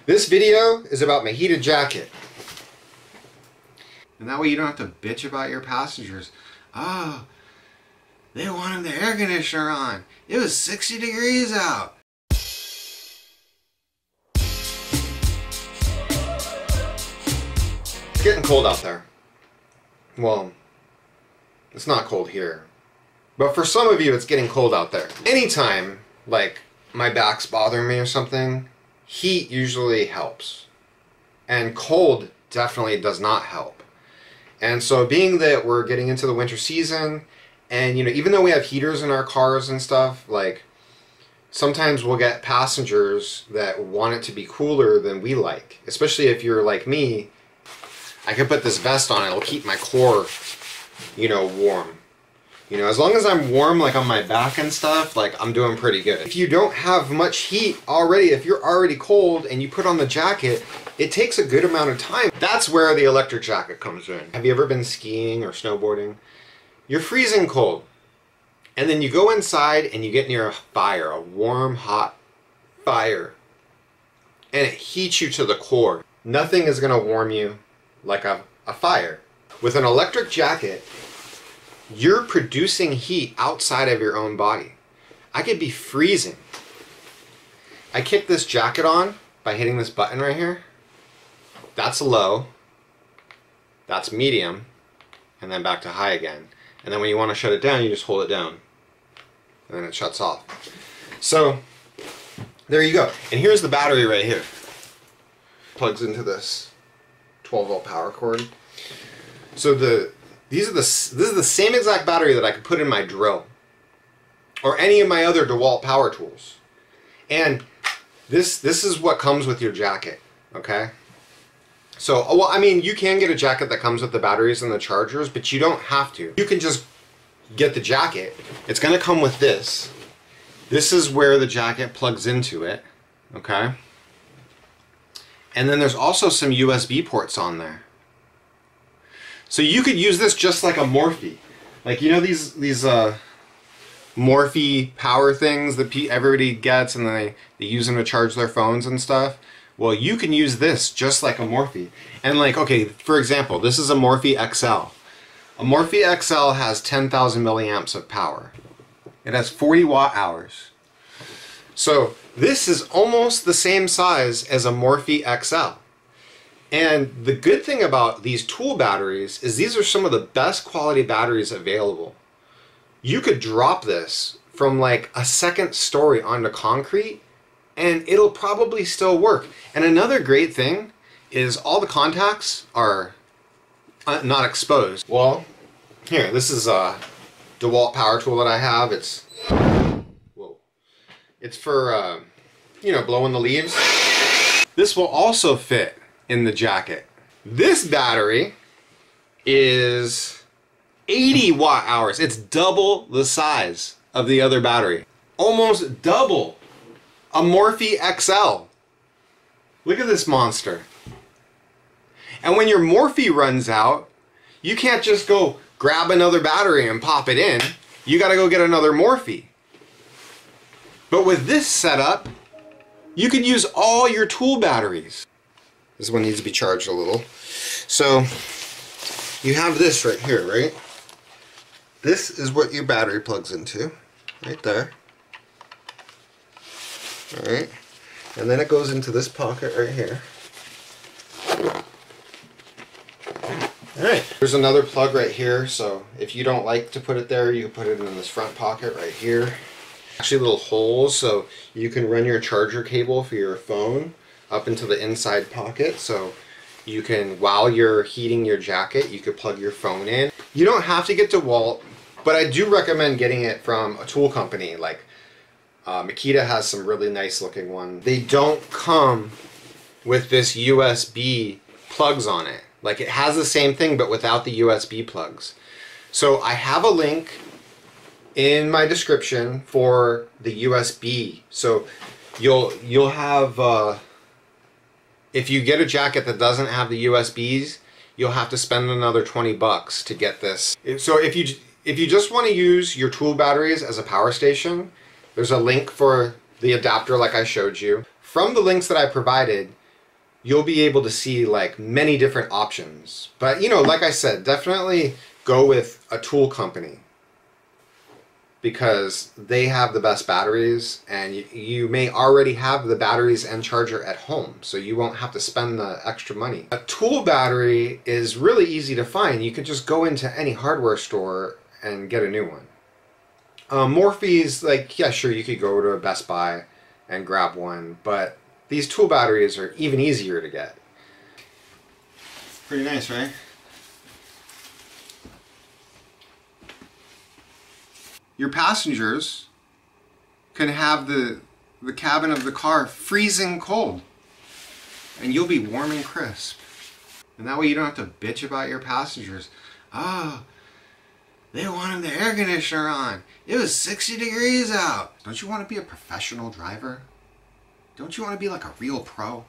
This video is about my heated jacket. And that way you don't have to bitch about your passengers. Oh, they wanted the air conditioner on. It was 60 degrees out. It's getting cold out there. Well, it's not cold here. But for some of you, it's getting cold out there. Anytime, like, my back's bothering me or something, heat usually helps. And cold definitely does not help. And so being that we're getting into the winter season, and you know, even though we have heaters in our cars and stuff, like, sometimes we'll get passengers that want it to be cooler than we like. Especially if you're like me, I could put this vest on, it'll keep my core, you know, warm. You know, as long as I'm warm, like on my back and stuff, like I'm doing pretty good. If you don't have much heat already, if you're already cold and you put on the jacket, it takes a good amount of time. That's where the electric jacket comes in. Have you ever been skiing or snowboarding? You're freezing cold. And then you go inside and you get near a fire, a warm, hot fire. And it heats you to the core. Nothing is gonna warm you like a fire. With an electric jacket, you're producing heat outside of your own body. I could be freezing. I kick this jacket on by hitting this button right here. That's low. That's medium. And then back to high again. And then when you want to shut it down, you just hold it down. And then it shuts off. So, there you go. And here's the battery right here. Plugs into this 12-volt power cord. So this is the same exact battery that I could put in my drill or any of my other Dewalt power tools. And this is what comes with your jacket, okay? So, well, I mean, you can get a jacket that comes with the batteries and the chargers, but you don't have to. You can just get the jacket. It's going to come with this. This is where the jacket plugs into it, okay? And then there's also some USB ports on there. So you could use this just like a Mophie. Like, you know these Mophie power things that everybody gets and then they use them to charge their phones and stuff? Well, you can use this just like a Mophie. And like, okay, for example, this is a Mophie XL. A Mophie XL has 10,000 milliamps of power. It has 40 watt hours. So this is almost the same size as a Mophie XL. And the good thing about these tool batteries is these are some of the best quality batteries available. You could drop this from like a second story onto concrete and it'll probably still work. And another great thing is all the contacts are not exposed. Well, here, this is a Dewalt power tool that I have. It's for, you know, blowing the leaves. This will also fit in the jacket. This battery is 80 watt hours. It's double the size of the other battery. Almost double a Mophie XL. Look at this monster. And when your Mophie runs out, you can't just go grab another battery and pop it in. You gotta go get another Mophie. But with this setup, you could use all your tool batteries. This one needs to be charged a little. So you have this right here, right? This is what your battery plugs into, right there. Alright, and then it goes into this pocket right here. Alright, there's another plug right here, so if you don't like to put it there, you can put it in this front pocket right here. Actually little holes, so you can run your charger cable for your phone up into the inside pocket, so you can, while you're heating your jacket, you could plug your phone in. You don't have to get Dewalt, but I do recommend getting it from a tool company. Like Makita has some really nice looking ones. They don't come with this USB plugs on it. Like, it has the same thing but without the USB plugs. So I have a link in my description for the USB. So you'll have if you get a jacket that doesn't have the USBs, you'll have to spend another 20 bucks to get this. So if you just want to use your tool batteries as a power station, there's a link for the adapter like I showed you. From the links that I provided, you'll be able to see like many different options. But you know, like I said, definitely go with a tool company, because they have the best batteries, and you may already have the batteries and charger at home, so you won't have to spend the extra money. A tool battery is really easy to find. You could just go into any hardware store and get a new one. Mophie's, like, yeah, sure, you could go to a Best Buy and grab one, but these tool batteries are even easier to get. Pretty nice, right? Your passengers can have the cabin of the car freezing cold, and you'll be warm and crisp. And that way you don't have to bitch about your passengers. Oh, they wanted the air conditioner on. It was 60 degrees out. Don't you want to be a professional driver? Don't you want to be like a real pro?